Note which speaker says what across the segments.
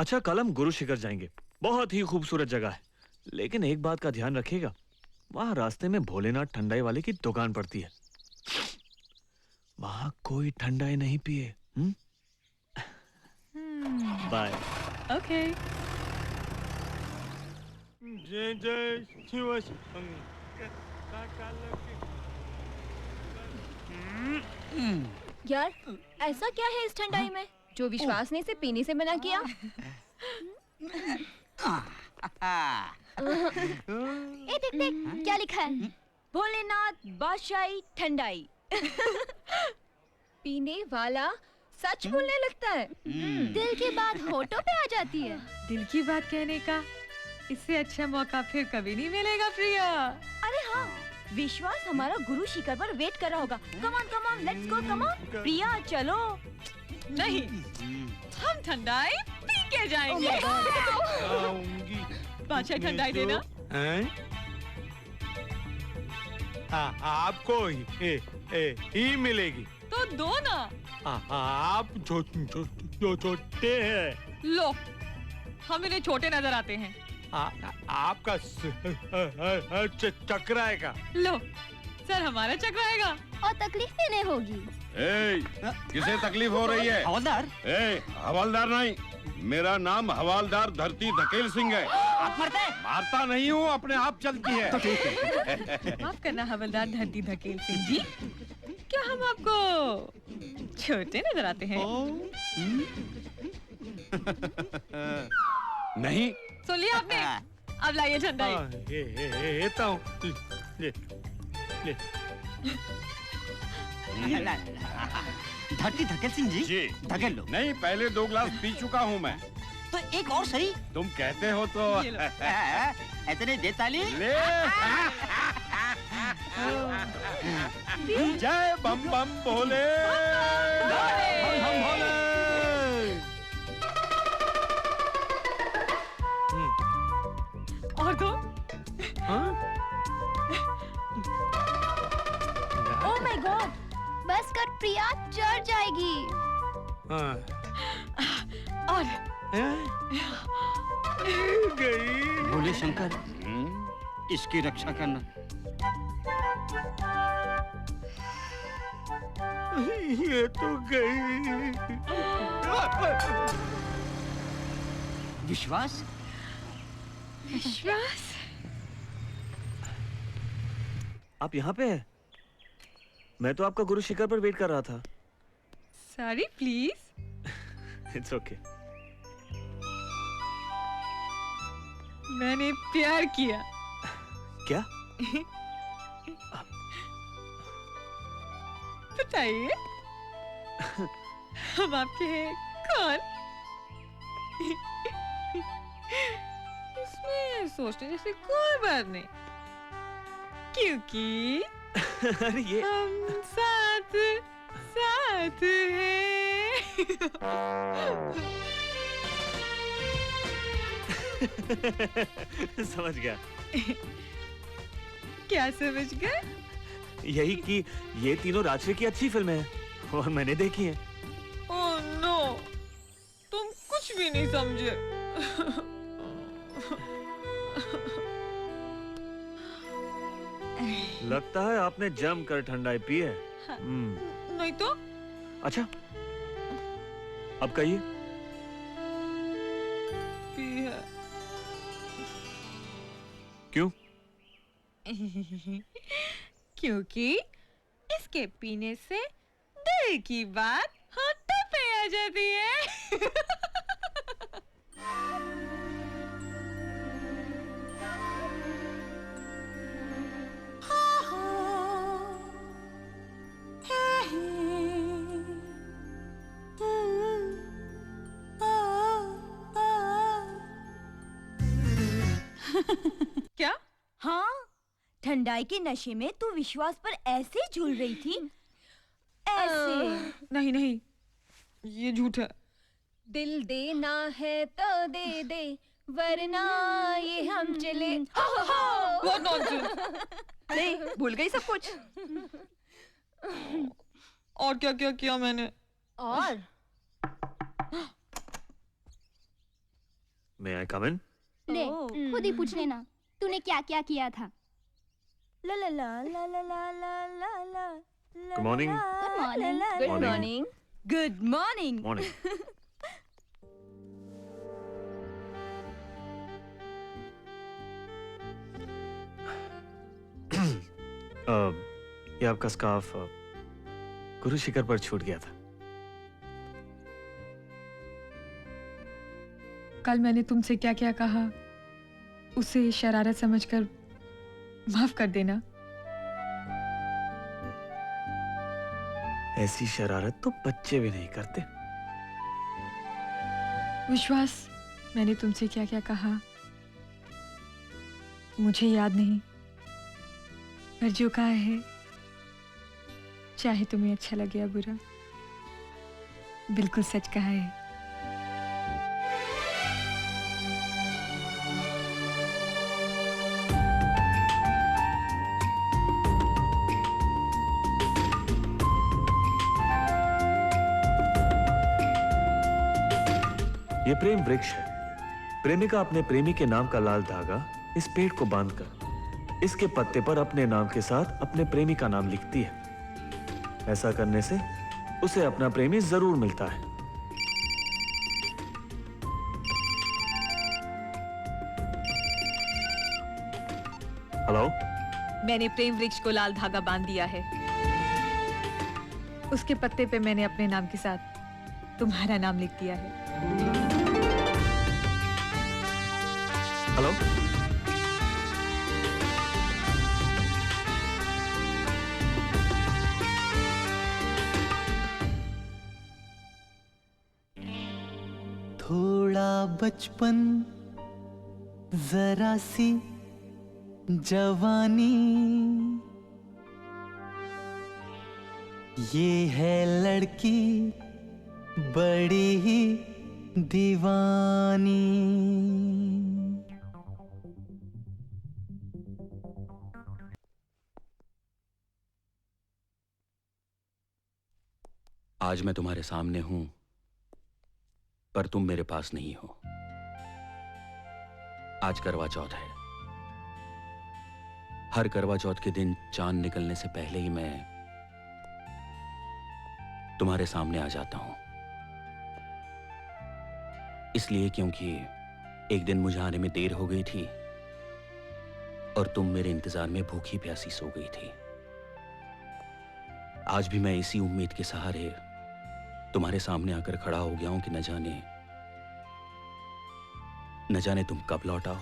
Speaker 1: अच्छा, कल हम गुरु शिखर जाएंगे। बहुत ही खूबसूरत जगह है, लेकिन एक बात का ध्यान रखिएगा, वहां रास्ते में भोलेनाथ ठंडाई वाले की दुकान पड़ती है। वहां कोई ठंडाई नहीं पिए। बाय।
Speaker 2: ओके।
Speaker 3: जय जय शिव
Speaker 4: यार, ऐसा क्या है इस ठंडाई में जो विश्वास ने इसे पीने से मना किया? ए देख देख, क्या लिखा है? भोलेनाथ बादशाही ठंडाई। पीने वाला सच बोलने लगता है। दिल की बात होठों पे आ जाती है।
Speaker 2: दिल की बात कहने का इससे अच्छा मौका फिर कभी नहीं मिलेगा प्रिया।
Speaker 4: अरे हाँ, विश्वास हमारा गुरु शिखर पर वेट कर रहा होगा। Come on, let's go, come on. Priya चलो।
Speaker 2: नहीं, हम ठंडाई पी के जाएंगे। बादशाह ठंडाई देना।
Speaker 3: आपको ही मिलेगी।
Speaker 2: तो दो ना।
Speaker 3: आप जो छोटे हैं।
Speaker 2: लो, हम इन्हें छोटे नजर आते हैं।
Speaker 3: आपका चकराएगा।
Speaker 2: लो, सर हमारा चकराएगा
Speaker 4: और तकलीफ भी नहीं होगी।
Speaker 5: किसे तकलीफ हो रही है?
Speaker 6: हवलदार।
Speaker 5: हवलदार नहीं, मेरा नाम हवालदार धरती धकेल सिंह है।
Speaker 6: आप मरते?
Speaker 5: मारता नहीं हूँ, अपने आप चलती है।
Speaker 6: तो ठीक है।
Speaker 2: माफ करना हवलदार धरती धकेल सिंह जी, क्या हम आपको छोटे नजर आते हैं?
Speaker 5: नहीं।
Speaker 2: सुन लिया आपने? अब लाइए ठंडाई।
Speaker 6: धरती धकेल सिंह जी, धकेल लो।
Speaker 5: नहीं, पहले 2 गिलास पी चुका हूँ मैं।
Speaker 6: तो एक और सही।
Speaker 5: तुम कहते हो तो
Speaker 6: इतने देताली।
Speaker 5: ले। जय बम बम भोले।
Speaker 6: हम भोले।
Speaker 2: और दो।
Speaker 4: ओह माय गॉड, बस कर प्रिया, चढ़ जाएगी।
Speaker 2: और
Speaker 6: भोले शंकर, इसकी रक्षा करना।
Speaker 3: ये तो गई।
Speaker 6: विश्वास।
Speaker 2: विश्वास,
Speaker 1: आप यहाँ पे हैं? मैं तो आपका गुरु शिखर पर वेट कर रहा था।
Speaker 2: Sorry please.
Speaker 1: It's okay.
Speaker 2: मैंने प्यार किया।
Speaker 1: क्या?
Speaker 2: बताइए, हम आपके हैं कौन? इसमें सोचने जैसे कोई बात नहीं, क्योंकि
Speaker 1: अरे ये
Speaker 2: हम साथ साथ हैं।
Speaker 1: समझ गया।
Speaker 2: क्या समझ गए?
Speaker 1: यही कि ये तीनों राजश्री की अच्छी फिल्में हैं और मैंने देखी हैं।
Speaker 2: ओह नो, तुम कुछ भी नहीं समझे।
Speaker 1: लगता है आपने जम कर ठंडाई पी है।
Speaker 2: नहीं तो?
Speaker 1: अच्छा, अब कहिए।
Speaker 2: पी है।
Speaker 1: क्यों?
Speaker 2: क्योंकि इसके पीने से दिल की बात होठों पे आ जाती है। क्या?
Speaker 4: हाँ, ठंडाई के नशे में तू विश्वास पर ऐसे झूल रही थी, ऐसे।
Speaker 2: नहीं नहीं, ये झूठ है।
Speaker 4: दिल देना है तो दे दे, वरना ये हम चले।
Speaker 2: What nonsense!
Speaker 4: नहीं, भूल गई सब कुछ।
Speaker 2: और क्या क्या किया मैंने?
Speaker 4: और
Speaker 1: May I come in?
Speaker 7: ले
Speaker 4: ओह।
Speaker 7: खुद ही पूछ लेना तूने क्या क्या किया था।
Speaker 4: ला ला ला ला ला ला ला ला ला।
Speaker 1: Good morning.
Speaker 7: Good morning.
Speaker 4: Good
Speaker 1: Morning.
Speaker 4: morning. Good morning.
Speaker 1: Morning. ये आपका स्कार्फ गुरु शिखर पर छूट गया था।
Speaker 2: कल मैंने तुमसे क्या क्या कहा उसे शरारत समझकर माफ कर देना।
Speaker 1: ऐसी शरारत तो बच्चे भी नहीं करते।
Speaker 2: विश्वास, मैंने तुमसे क्या क्या कहा मुझे याद नहीं, पर जो कहा है, चाहे तुम्हें अच्छा लगे या बुरा, बिल्कुल सच कहा है।
Speaker 1: ये प्रेम वृक्ष है। प्रेमिका अपने प्रेमी के नाम का लाल धागा इस पेड़ को बांधकर इसके पत्ते पर अपने नाम के साथ अपने प्रेमी का नाम लिखती है। ऐसा करने से उसे अपना प्रेमी जरूर मिलता है। हेलो,
Speaker 2: मैंने प्रेम वृक्ष को लाल धागा बांध दिया है। उसके पत्ते पे मैंने अपने नाम के साथ तुम्हारा नाम लिख दिया है।
Speaker 1: हेलो,
Speaker 8: थोड़ा बचपन जरा सी जवानी, ये है लड़की बड़ी ही दीवानी।
Speaker 9: आज मैं तुम्हारे सामने हूं, पर तुम मेरे पास नहीं हो। आज करवा चौथ है। हर करवा चौथ के दिन चांद निकलने से पहले ही मैं तुम्हारे सामने आ जाता हूं। इसलिए क्योंकि एक दिन मुझे आने में देर हो गई थी और तुम मेरे इंतजार में भूखी प्यासी सो गई थी। आज भी मैं इसी उम्मीद के सहारे तुम्हारे सामने आकर खड़ा हो गया हूं कि न जाने तुम कब लौट आओ।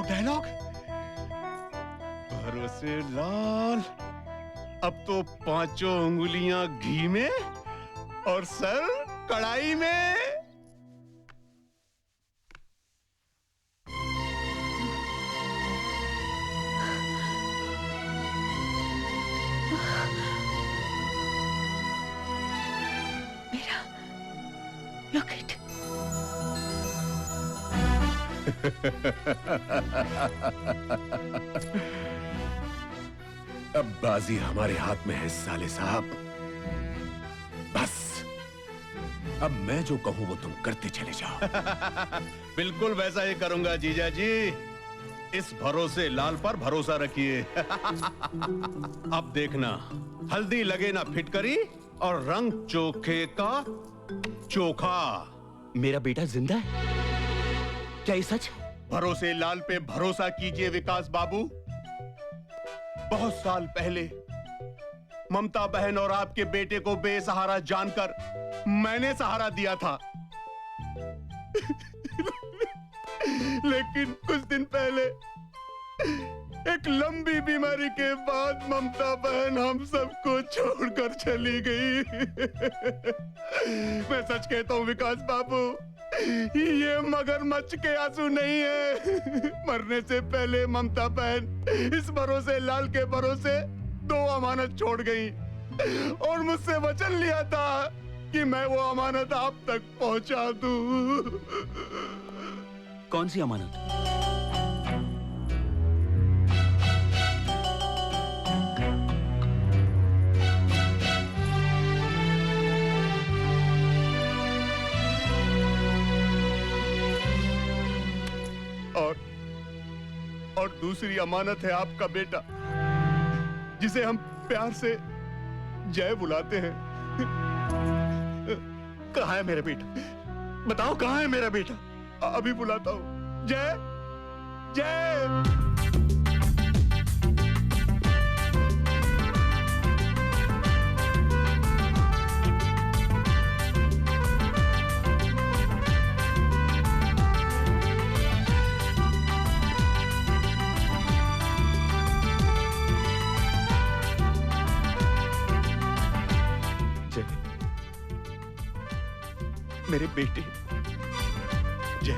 Speaker 5: डायलॉग भरोसे लाल, अब तो पांचों उंगलियां घी में और सर कढ़ाई में।
Speaker 2: Look it.
Speaker 5: अब बाजी हमारे हाथ में है साले साहब। बस अब मैं जो कहूं वो तुम करते चले जाओ। बिल्कुल वैसा ही करूंगा जीजा जी। इस भरोसे लाल पर भरोसा रखिए। अब देखना, हल्दी लगे ना फिटकरी और रंग चोखे का चोखा।
Speaker 9: मेरा बेटा जिंदा है? क्या ये सच है?
Speaker 5: भरोसे लाल पे भरोसा कीजिए विकास बाबू। बहुत साल पहले ममता बहन और आपके बेटे को बेसहारा जानकर मैंने सहारा दिया था। लेकिन कुछ दिन पहले एक लंबी बीमारी के बाद ममता बहन हम सबको छोड़कर चली गई। मैं सच कहता हूँ विकास बाबू, ये मगरमच्छ के आंसू नहीं है। मरने से पहले ममता बहन इस भरोसे लाल के भरोसे 2 अमानत छोड़ गई और मुझसे वचन लिया था कि मैं वो अमानत आप तक पहुंचा दूं।
Speaker 9: कौन सी अमानत?
Speaker 5: और दूसरी अमानत है आपका बेटा, जिसे हम प्यार से जय बुलाते हैं। कहाँ है मेरा बेटा? बताओ कहाँ है मेरा बेटा? अभी बुलाता हूँ। जय जय। मेरे बेटे जय। जय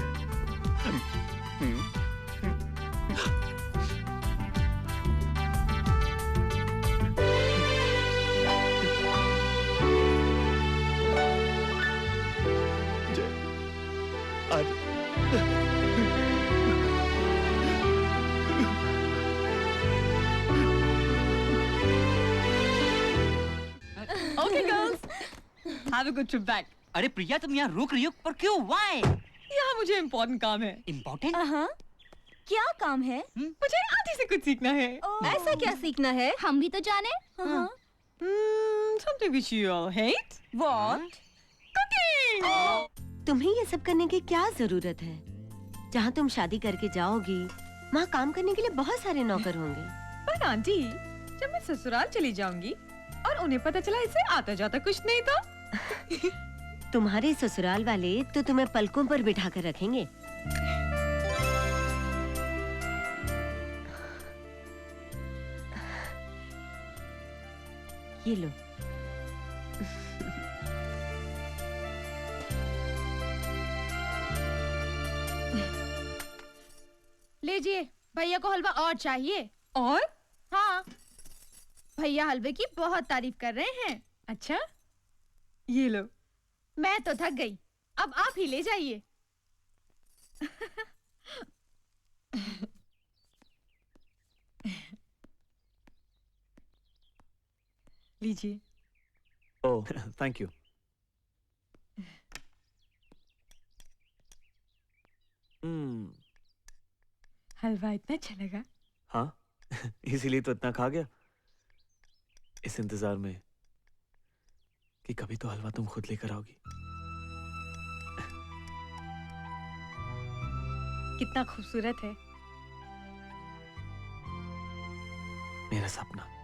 Speaker 5: आज
Speaker 2: Okay, girls. Have a good trip back.
Speaker 6: अरे प्रिया तुम यहाँ रुक रही हो पर क्यों? Why?
Speaker 2: यहाँ मुझे इम्पोर्टेंट काम है।
Speaker 6: Important?
Speaker 4: हाँ, क्या काम है?
Speaker 2: मुझे आंटी से कुछ सीखना है।
Speaker 4: ऐसा क्या सीखना है?
Speaker 7: हम भी तो जाने।
Speaker 4: हाँ।
Speaker 2: Something which you all hate.
Speaker 4: What?
Speaker 2: Cooking.
Speaker 10: तुम्हें ये सब करने की क्या जरूरत है? जहाँ तुम शादी करके जाओगी वहाँ काम करने के लिए बहुत सारे नौकर होंगे।
Speaker 2: पर आंटी, जब मैं ससुराल चली जाऊंगी और उन्हें पता चला इसे आता जाता कुछ नहीं तो
Speaker 10: तुम्हारे ससुराल वाले तो तुम्हें पलकों पर बिठा कर रखेंगे। ये लो।
Speaker 7: लीजिए, भैया को हलवा और चाहिए।
Speaker 2: और?
Speaker 7: हाँ, भैया हलवे की बहुत तारीफ कर रहे हैं।
Speaker 2: अच्छा, ये लो।
Speaker 7: मैं तो थक गई, अब आप ही ले जाइए।
Speaker 2: लीजिए।
Speaker 1: ओह, थैंक यू।
Speaker 2: हलवा इतना अच्छा लगा।
Speaker 1: हाँ, इसीलिए तो इतना खा गया। इस इंतजार में कि कभी तो हलवा तुम खुद लेकर आओगी।
Speaker 2: कितना खूबसूरत है।
Speaker 1: मेरा सपना।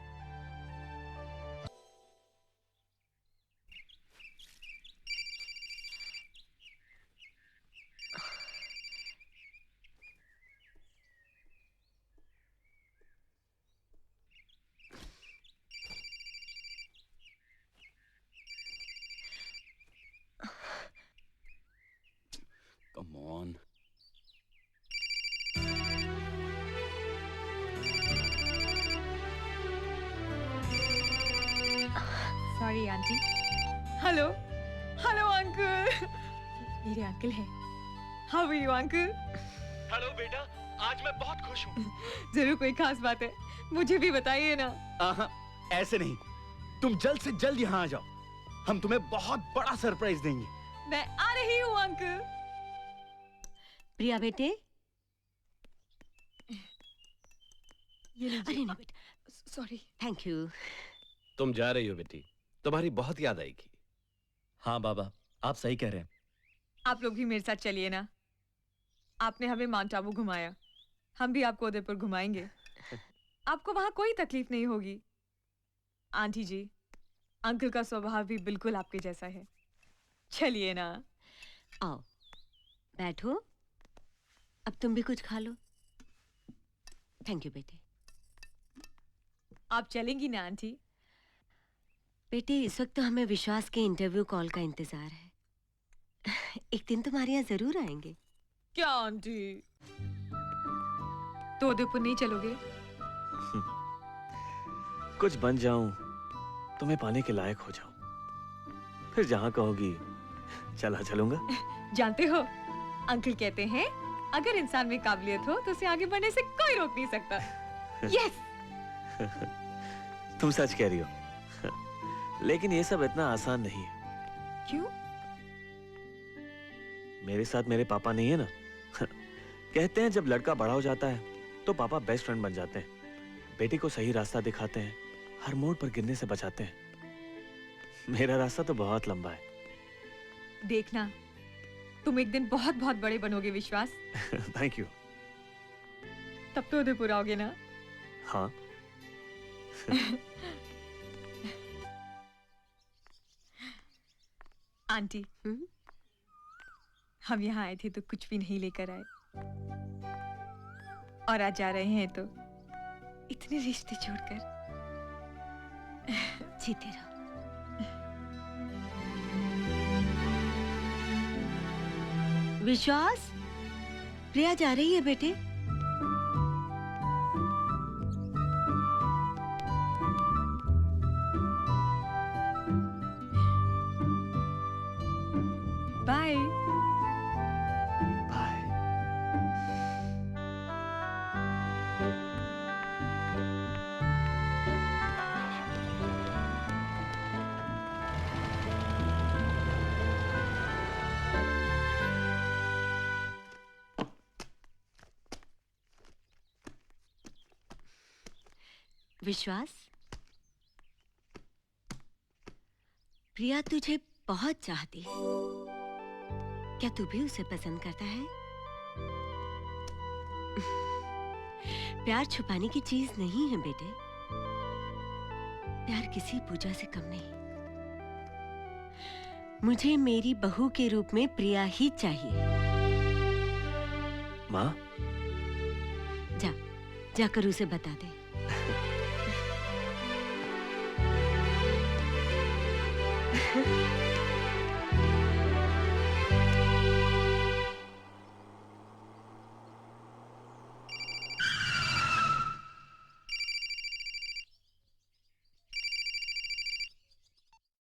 Speaker 9: Come on.
Speaker 2: Sorry aunty. Hello, hello uncle. मेरे अंकल हैं। How are you uncle?
Speaker 9: Hello बेटा, आज मैं बहुत खुश हूँ।
Speaker 2: जरूर कोई खास बात है, मुझे भी बताइए ना।
Speaker 9: ऐसे नहीं, तुम जल्द से जल्द यहाँ आ जाओ, हम तुम्हें बहुत बड़ा सरप्राइज देंगे।
Speaker 2: मैं आ रही हूँ अंकल।
Speaker 10: प्रिया बेटे,
Speaker 2: ये
Speaker 10: अरे
Speaker 2: लीजिए।
Speaker 10: नहीं बेटा,
Speaker 2: सॉरी।
Speaker 10: Thank you.
Speaker 5: तुम जा रही हो बेटी, तुम्हारी बहुत याद आएगी।
Speaker 11: हाँ बाबा, आप सही कह रहे हैं।
Speaker 2: आप लोग भी मेरे साथ चलिए ना। आपने हमें माउंट आबू घुमाया, हम भी आपको उदयपुर घुमाएंगे। आपको वहां कोई तकलीफ नहीं होगी। आंटी जी, अंकल का स्वभाव भी बिल्कुल आपके जैसा है। चलिए ना।
Speaker 10: आओ बैठो, अब तुम भी कुछ खा लो। थैंक यू बेटे।
Speaker 2: आप चलेंगी ना आंटी?
Speaker 10: बेटे, इस वक्त तो हमें विश्वास के इंटरव्यू कॉल का इंतजार है। एक दिन तुम्हारे यहाँ जरूर आएंगे।
Speaker 2: क्या आंटी? तो उदयपुर नहीं चलोगे?
Speaker 1: कुछ बन जाऊं, तुम्हें पाने के लायक हो जाऊं, फिर जहां कहोगी चला चलूंगा।
Speaker 2: जानते हो, अंकल कहते हैं अगर इंसान में काबिलियत हो तो उसे आगे बढ़ने से कोई रोक नहीं सकता। यस।
Speaker 1: तुम सच कह रही हो, लेकिन ये सब इतना आसान नहीं है।
Speaker 2: क्यों?
Speaker 1: मेरे साथ मेरे पापा नहीं है ना। कहते हैं जब लड़का बड़ा हो जाता है तो पापा बेस्ट फ्रेंड बन जाते हैं, बेटी को सही रास्ता दिखाते हैं, हर मोड़ पर गिरने से बचाते हैं। मेरा रास्ता तो बहुत लंबा है।
Speaker 2: देखना, तुम एक दिन बहुत बहुत बड़े बनोगे विश्वास।
Speaker 1: Thank you.
Speaker 2: तब तो उदयपुर आओगे ना?
Speaker 1: हाँ।
Speaker 2: आंटी, हम यहाँ आए थे तो कुछ भी नहीं लेकर आए, और आज जा रहे हैं तो इतने रिश्ते छोड़कर।
Speaker 10: जीते रहो। विश्वास, प्रिया जा रही है बेटे।
Speaker 2: बाय।
Speaker 1: बाय।
Speaker 10: विश्वास, प्रिया तुझे बहुत चाहती है। क्या तू भी उसे पसंद करता है? प्यार छुपाने की चीज नहीं है बेटे। प्यार किसी पूजा से कम नहीं। मुझे मेरी बहू के रूप में प्रिया ही चाहिए।
Speaker 1: माँ,
Speaker 10: जा, जाकर उसे बता दे।
Speaker 1: Ha ha ha.